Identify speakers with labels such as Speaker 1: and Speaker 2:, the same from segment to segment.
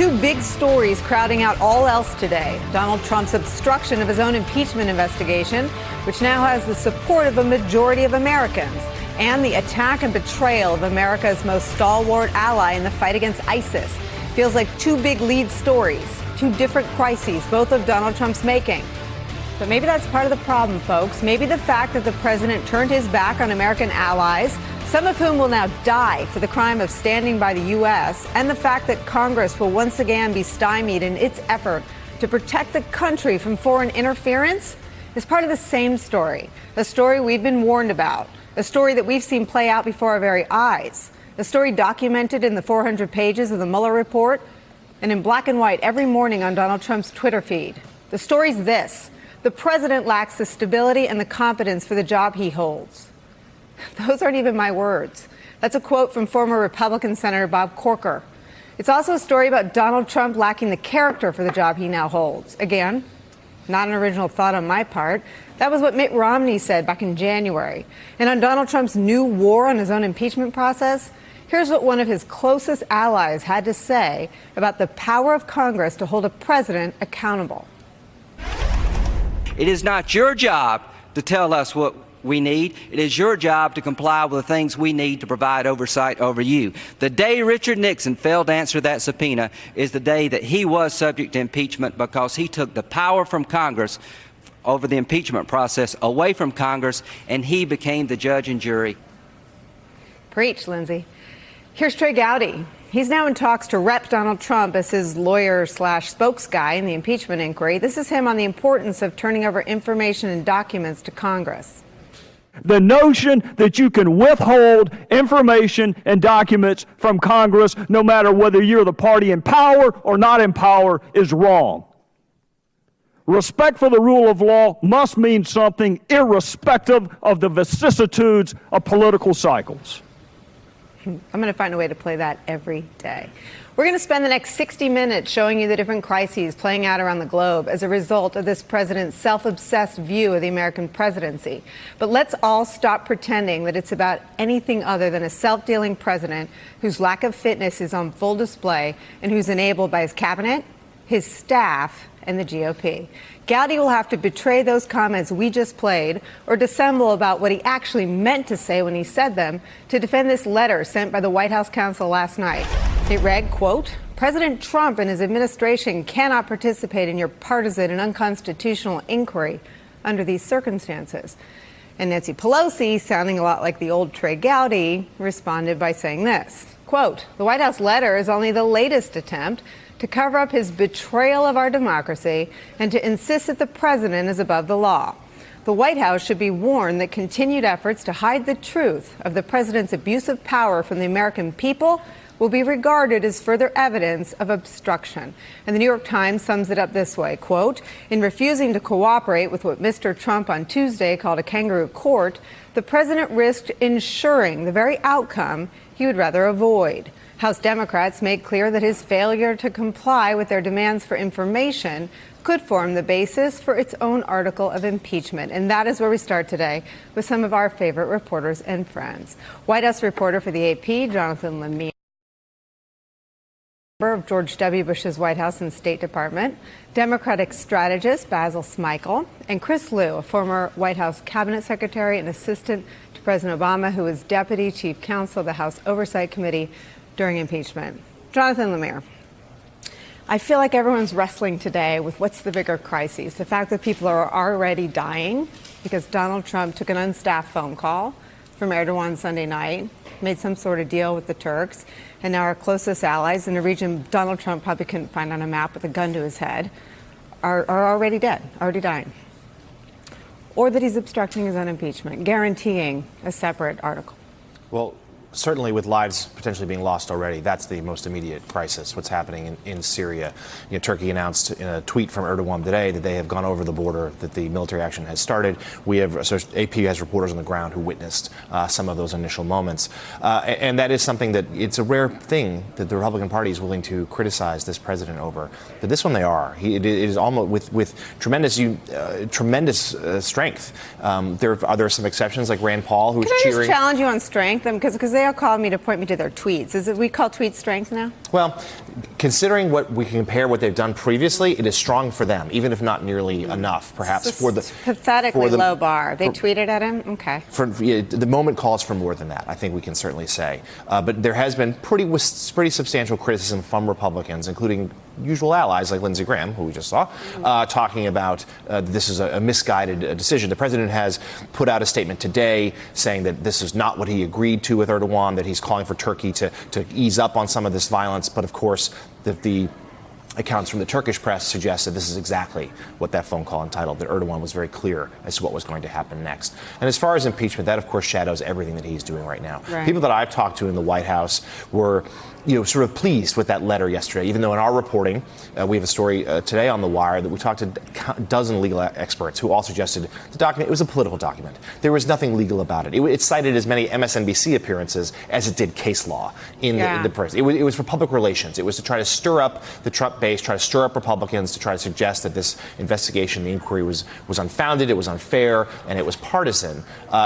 Speaker 1: two big stories crowding out all else today. Donald Trump's obstruction of his own impeachment investigation, which now has the support of a majority of Americans, and the attack and betrayal of America's most stalwart ally in the fight against ISIS. Feels like two big lead stories, two different crises, both of Donald Trump's making. But maybe that's part of the problem, folks. Maybe the fact that the president turned his back on American allies, some of whom will now die for the crime of standing by the U.S., and the fact that Congress will once again be stymied in its effort to protect the country from foreign interference is part of the same story, a story we've been warned about, a story that we've seen play out before our very eyes, a story documented in the 400 pages of the Mueller report and in black and white every morning on Donald Trump's Twitter feed. The story's this: the president lacks the stability and the competence for the job he holds. Those aren't even my words. That's a quote from former Republican Senator Bob Corker. It's also a story about Donald Trump lacking the character for the job he now holds. Again, not an original thought on my part. That was what Mitt Romney said back in January. And on Donald Trump's new war on his own impeachment process, here's what one of his closest allies had to say about the power of Congress to hold a president accountable.
Speaker 2: It is not your job to tell us what we need. It is your job to comply with the things we need to provide oversight over you. The day Richard Nixon failed to answer that subpoena is the day that he was subject to impeachment, because he took the power from Congress over the impeachment process away from Congress, and he became the judge and jury.
Speaker 1: Preach, Lindsay. Here's Trey Gowdy. He's now in talks to rep Donald Trump as his lawyer/spokes guy in the impeachment inquiry. This is him on the importance of turning over information and documents to Congress.
Speaker 3: The notion that you can withhold information and documents from Congress, no matter whether you're the party in power or not in power, is wrong. Respect for the rule of law must mean something irrespective of the vicissitudes of political cycles.
Speaker 1: I'm going to find a way to play that every day. We're going to spend the next 60 minutes showing you the different crises playing out around the globe as a result of this president's self-obsessed view of the American presidency. But let's all stop pretending that it's about anything other than a self-dealing president whose lack of fitness is on full display and who's enabled by his cabinet, his staff, and the GOP. Gowdy will have to betray those comments we just played or dissemble about what he actually meant to say when he said them to defend this letter sent by the White House counsel last night. It read, quote, "President Trump and his administration cannot participate in your partisan and unconstitutional inquiry under these circumstances." And Nancy Pelosi, sounding a lot like the old Trey Gowdy, responded by saying this, quote, "The White House letter is only the latest attempt to cover up his betrayal of our democracy and to insist that the president is above the law. The White House should be warned that continued efforts to hide the truth of the president's abuse of power from the American people will be regarded as further evidence of obstruction." And the New York Times sums it up this way, quote, "In refusing to cooperate with what Mr. Trump on Tuesday called a kangaroo court, the president risked ensuring the very outcome he would rather avoid. House Democrats made clear that his failure to comply with their demands for information could form the basis for its own article of impeachment." And that is where we start today with some of our favorite reporters and friends. White House reporter for the AP, Jonathan Lemire, of George W. Bush's White House and State Department, Democratic strategist Basil Smikle, and Chris Liu, a former White House cabinet secretary and assistant to President Obama, who was deputy chief counsel of the House Oversight Committee during impeachment. Jonathan Lemire, I feel like everyone's wrestling today with what's the bigger crisis, the fact that people are already dying because Donald Trump took an unstaffed phone call from Erdogan Sunday night, made some sort of deal with the Turks, and now our closest allies in a region Donald Trump probably couldn't find on a map with a gun to his head are already dead, already dying. Or that he's obstructing his own impeachment, guaranteeing a separate article.
Speaker 4: Well, certainly with lives potentially being lost already, that's the most immediate crisis, what's happening in Syria. You know, Turkey announced in a tweet from Erdogan today that they have gone over the border, that the military action has started. So AP has reporters on the ground who witnessed some of those initial moments. And that is something that it's a rare thing that the Republican Party is willing to criticize this president over. But this one they are. It is almost with tremendous strength. There are some exceptions like Rand Paul, who's cheering.
Speaker 1: Can I just challenge you on strength? Because they all called me to point me to their tweets. Is it we call tweets strength now?
Speaker 4: Well, considering what we compare what they've done previously, it is strong for them, even if not nearly enough, perhaps for the
Speaker 1: pathetically low bar. They tweeted at him. Okay.
Speaker 4: The moment calls for more than that, I think we can certainly say. But there has been pretty substantial criticism from Republicans, including usual allies like Lindsey Graham, who we just saw, talking about this is a misguided decision. The president has put out a statement today saying that this is not what he agreed to with Erdogan, that he's calling for Turkey to ease up on some of this violence. But of course, the accounts from the Turkish press suggest that this is exactly what that phone call entitled, that Erdogan was very clear as to what was going to happen next. And as far as impeachment, that, of course, shadows everything that he's doing right now.
Speaker 1: Right.
Speaker 4: People that I've talked to in the White House were sort of pleased with that letter yesterday, even though in our reporting, we have a story today on The Wire that we talked to a dozen legal experts who all suggested the document, it was a political document. There was nothing legal about it. It cited as many MSNBC appearances as it did case law in the press. It was for public relations. It was to try to stir up the Trump base, try to stir up Republicans, to try to suggest that this investigation, the inquiry was unfounded, it was unfair, and it was partisan.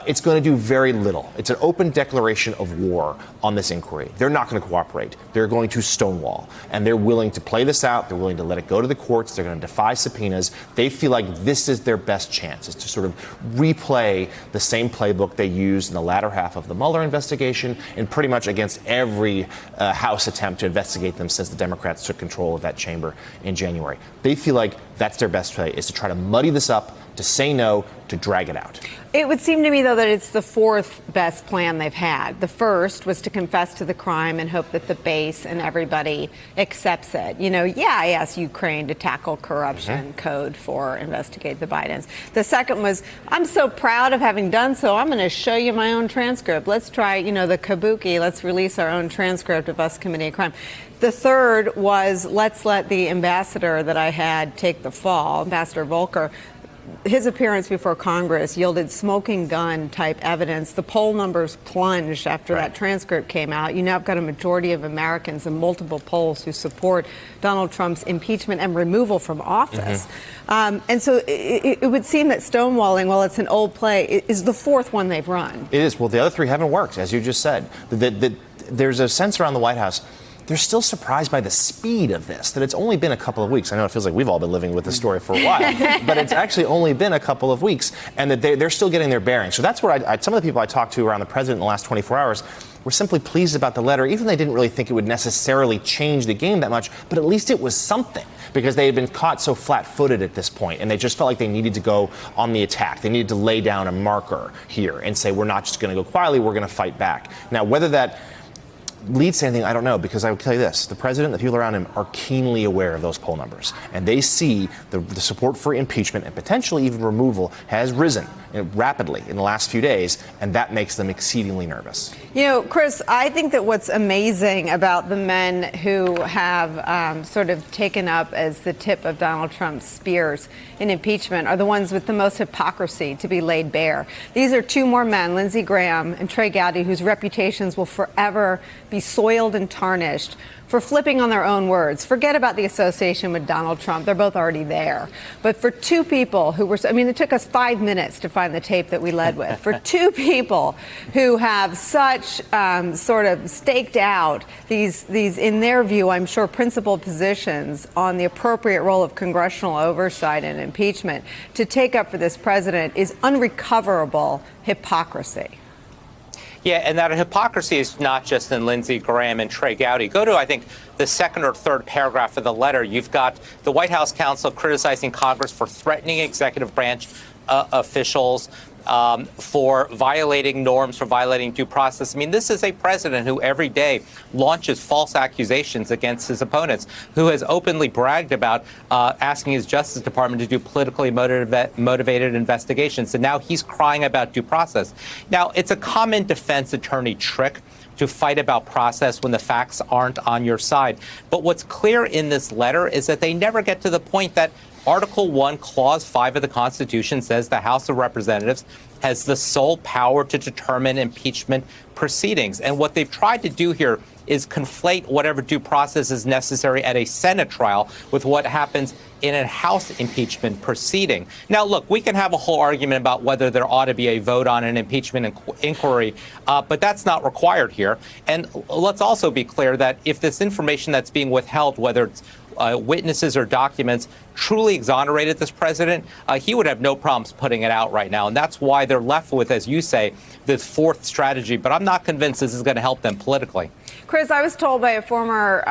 Speaker 4: It's going to do very little. It's an open declaration of war on this inquiry. They're not going to cooperate. They're going to stonewall, and they're willing to play this out. They're willing to let it go to the courts. They're going to defy subpoenas. They feel like this is their best chance, is to sort of replay the same playbook they used in the latter half of the Mueller investigation and pretty much against every House attempt to investigate them since the Democrats took control of that chamber in January. They feel like that's their best play, is to try to muddy this up, to say no, to drag it out.
Speaker 1: It would seem to me, though, that it's the fourth best plan they've had. The first was to confess to the crime and hope that the base and everybody accepts it. I asked Ukraine to tackle corruption code for investigate the Bidens. The second was, I'm so proud of having done so, I'm going to show you my own transcript. Let's try, the kabuki. Let's release our own transcript of us committing a crime. The third was, let's let the ambassador that I had take the fall, Ambassador Volker. His appearance before Congress yielded smoking gun type evidence. The poll numbers plunged after that transcript came out. You now have got a majority of Americans in multiple polls who support Donald Trump's impeachment and removal from office. And so it would seem that stonewalling, while it's an old play, is the fourth one they've run.
Speaker 4: It is. Well, the other three haven't worked, as you just said. There's a sense around the White House they're still surprised by the speed of this, that it's only been a couple of weeks. I know it feels like we've all been living with this story for a while, but it's actually only been a couple of weeks, and that they're still getting their bearings. So that's what some of the people I talked to around the president in the last 24 hours were simply pleased about the letter, even though they didn't really think it would necessarily change the game that much, but at least it was something, because they had been caught so flat-footed at this point, and they just felt like they needed to go on the attack. They needed to lay down a marker here and say, we're not just going to go quietly, we're going to fight back. Now, whether that leads to anything, I don't know, because I would tell you this. The president, the people around him are keenly aware of those poll numbers, and they see the support for impeachment and potentially even removal has risen rapidly in the last few days, and that makes them exceedingly nervous.
Speaker 1: You know, Chris, I think that what's amazing about the men who have sort of taken up as the tip of Donald Trump's spears in impeachment are the ones with the most hypocrisy to be laid bare. These are two more men, Lindsey Graham and Trey Gowdy, whose reputations will forever be soiled and tarnished for flipping on their own words. Forget about the association with Donald Trump. They're both already there. But for two people who were, I mean, it took us 5 minutes to find the tape that we led with. For two people who have such sort of staked out these, in their view, I'm sure, principled positions on the appropriate role of congressional oversight and impeachment, to take up for this president is unrecoverable hypocrisy.
Speaker 5: Yeah, and that hypocrisy is not just in Lindsey Graham and Trey Gowdy. Go to, I think, the second or third paragraph of the letter. You've got the White House counsel criticizing Congress for threatening executive branch officials, for violating norms, for violating due process. I mean, this is a president who every day launches false accusations against his opponents, who has openly bragged about asking his Justice Department to do politically motivated investigations. And now he's crying about due process. Now, it's a common defense attorney trick to fight about process when the facts aren't on your side. But what's clear in this letter is that they never get to the point that Article 1, Clause 5 of the Constitution says the House of Representatives has the sole power to determine impeachment proceedings. And what they've tried to do here is conflate whatever due process is necessary at a Senate trial with what happens in a House impeachment proceeding. Now, look, we can have a whole argument about whether there ought to be a vote on an impeachment inquiry, but that's not required here. And let's also be clear that if this information that's being withheld, whether it's witnesses or documents, truly exonerated this president, he would have no problems putting it out right now. And that's why they're left with, as you say, this fourth strategy. But I'm not convinced this is going to help them politically.
Speaker 1: Chris, I was told by a former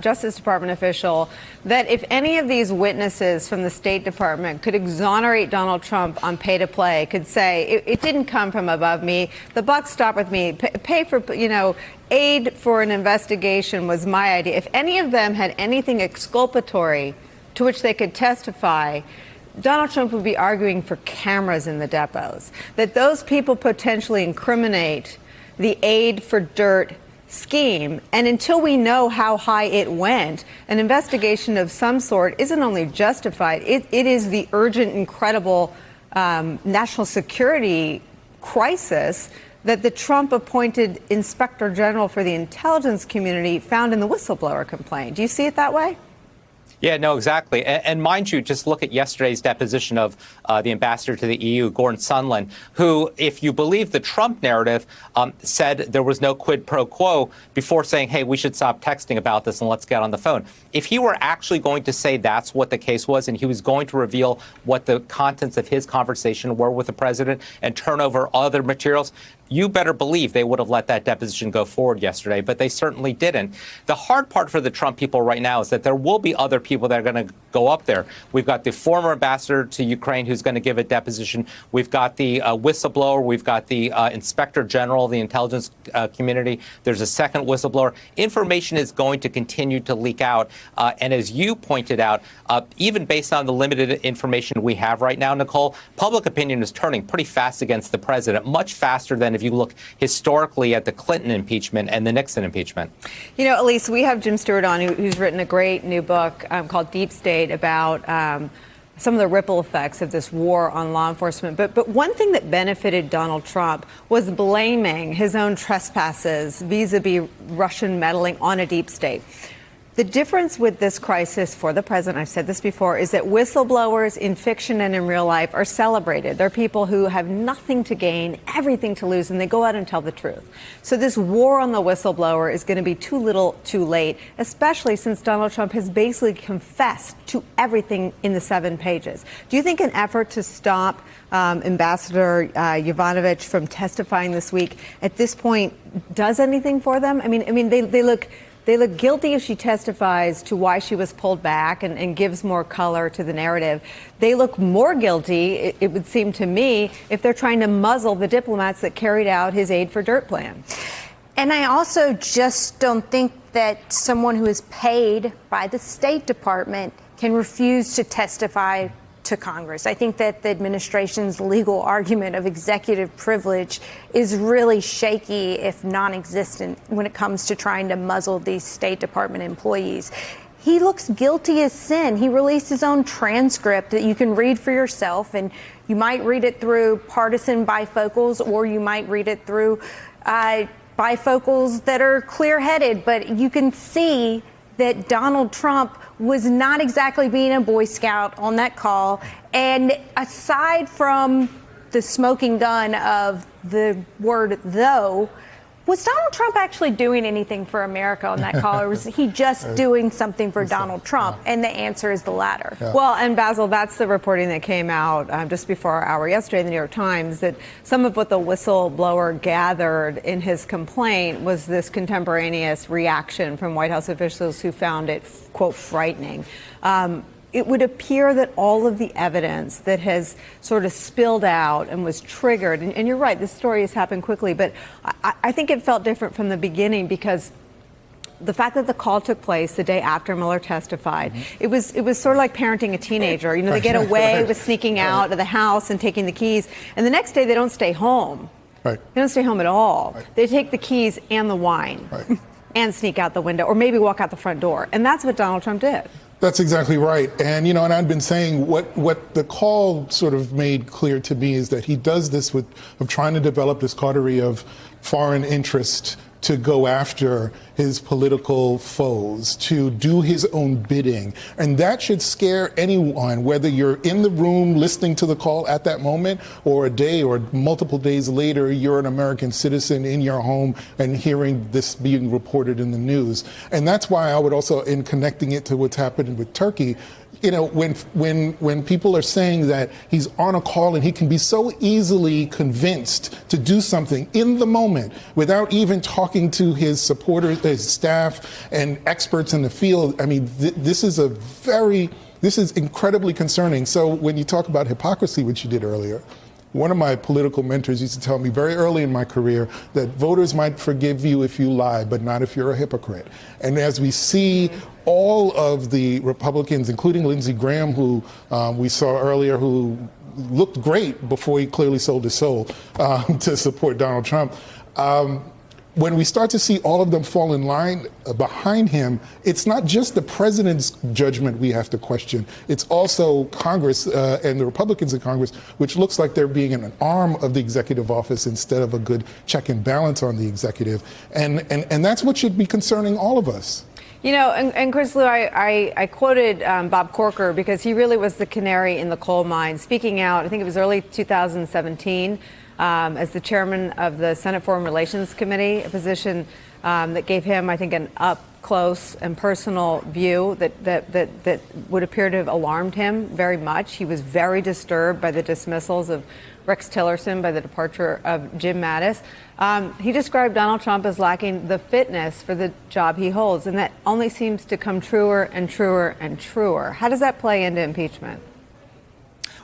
Speaker 1: Justice Department official that if any of these witnesses from the State Department could exonerate Donald Trump on pay to play, could say it didn't come from above me, the buck stopped with me, pay for, aid for an investigation was my idea. If any of them had anything exculpatory to which they could testify, Donald Trump would be arguing for cameras in the depots, that those people potentially incriminate the aid for dirt scheme. And until we know how high it went, an investigation of some sort isn't only justified, it is the urgent, incredible national security crisis that the Trump-appointed Inspector General for the intelligence community found in the whistleblower complaint. Do you see it that way?
Speaker 5: Yeah, no, exactly. And mind you, just look at yesterday's deposition of the ambassador to the EU, Gordon Sondland, who, if you believe the Trump narrative, said there was no quid pro quo before saying, hey, we should stop texting about this and let's get on the phone. If he were actually going to say that's what the case was and he was going to reveal what the contents of his conversation were with the president and turn over other materials, you better believe they would have let that deposition go forward yesterday, but they certainly didn't. The hard part for the Trump people right now is that there will be other people that are going to go up there. We've got the former ambassador to Ukraine who's going to give a deposition. We've got the whistleblower. We've got the inspector general of the intelligence community. There's a second whistleblower. Information is going to continue to leak out. And as you pointed out, even based on the limited information we have right now, Nicolle, public opinion is turning pretty fast against the president, much faster than if you look historically at the Clinton impeachment and the Nixon impeachment.
Speaker 1: Elise, we have Jim Stewart on, who's written a great new book called Deep State about some of the ripple effects of this war on law enforcement. But one thing that benefited Donald Trump was blaming his own trespasses vis-a-vis Russian meddling on a deep state. The difference with this crisis for the president, I've said this before, is that whistleblowers in fiction and in real life are celebrated. They're people who have nothing to gain, everything to lose, and they go out and tell the truth. So this war on the whistleblower is going to be too little, too late, especially since Donald Trump has basically confessed to everything in the 7 pages. Do you think an effort to stop Ambassador Yovanovitch from testifying this week at this point does anything for them? I mean, they look guilty if she testifies to why she was pulled back and gives more color to the narrative. They look more guilty, it would seem to me, if they're trying to muzzle the diplomats that carried out his aid for dirt plan.
Speaker 6: And I also just don't think that someone who is paid by the State Department can refuse to testify to Congress. I think that the administration's legal argument of executive privilege is really shaky, if non-existent, when it comes to trying to muzzle these State Department employees. He looks guilty as sin. He released his own transcript that you can read for yourself, and you might read it through partisan bifocals, or you might read it through bifocals that are clear-headed, but you can see that Donald Trump was not exactly being a Boy Scout on that call. And aside from the smoking gun of the word though, was Donald Trump actually doing anything for America on that call, or was he just doing something for Donald Trump? And the answer is the latter.
Speaker 1: Yeah. Well, and Basil, that's the reporting that came out just before our hour yesterday in the New York Times, that some of what the whistleblower gathered in his complaint was this contemporaneous reaction from White House officials who found it, quote, frightening. It would appear that all of the evidence that has sort of spilled out and was triggered, and you're right, this story has happened quickly, but I think it felt different from the beginning because the fact that the call took place the day after Mueller testified, it was sort of like parenting a teenager. They get away with sneaking out of the house and taking the keys, and the next day they don't stay home. Right. They don't stay home at all. Right. They take the keys and the wine and sneak out the window, or maybe walk out the front door, and that's what Donald Trump did.
Speaker 7: That's exactly right. And, and I've been saying what the call sort of made clear to me is that he does this of trying to develop this coterie of foreign interest to go after his political foes, to do his own bidding. And that should scare anyone, whether you're in the room listening to the call at that moment, or a day or multiple days later, you're an American citizen in your home and hearing this being reported in the news. And that's why I would also, in connecting it to what's happening with Turkey, you know, when people are saying that he's on a call and he can be so easily convinced to do something in the moment without even talking to his supporters, his staff, and experts in the field, I mean, this is incredibly concerning. So when you talk about hypocrisy, which you did earlier, one of my political mentors used to tell me very early in my career that voters might forgive you if you lie, but not if you're a hypocrite. And as we see all of the Republicans, including Lindsey Graham, who we saw earlier, who looked great before he clearly sold his soul to support Donald Trump, when we start to see all of them fall in line behind him, it's not just the president's judgment we have to question. It's also Congress and the Republicans in Congress, which looks like they're being an arm of the executive office instead of a good check and balance on the executive. And that's what should be concerning all of us.
Speaker 1: You know, and Chris Lou, I quoted Bob Corker because he really was the canary in the coal mine, speaking out, I think it was early 2017, as the chairman of the Senate Foreign Relations Committee, a position that gave him, I think, an up-close and personal view that would appear to have alarmed him very much. He was very disturbed by the dismissals of Rex Tillerson, by the departure of Jim Mattis. He described Donald Trump as lacking the fitness for the job he holds, and that only seems to come truer and truer and truer. How does that play into impeachment?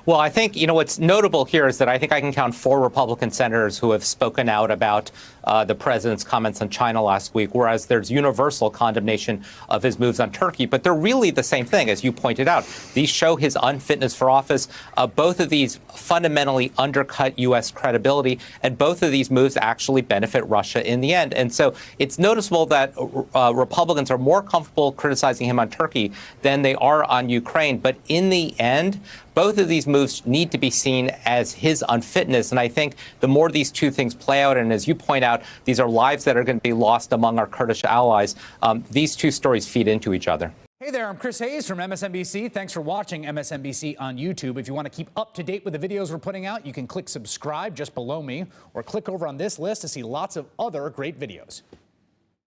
Speaker 5: Well, I think, you know, what's notable here is that I think I can count 4 Republican senators who have spoken out about the president's comments on China last week, whereas there's universal condemnation of his moves on Turkey. But they're really the same thing, as you pointed out. These show his unfitness for office. Both of these fundamentally undercut U.S. credibility, and both of these moves actually benefit Russia in the end. And so it's noticeable that Republicans are more comfortable criticizing him on Turkey than they are on Ukraine. But in the end, both of these moves need to be seen as his unfitness. And I think the more these two things play out, and as you point out, these are lives that are going to be lost among our Kurdish allies, these two stories feed into each other.
Speaker 8: Hey there, I'm Chris Hayes from MSNBC. Thanks for watching MSNBC on YouTube. If you want to keep up to date with the videos we're putting out, you can click subscribe just below me, or click over on this list to see lots of other great videos.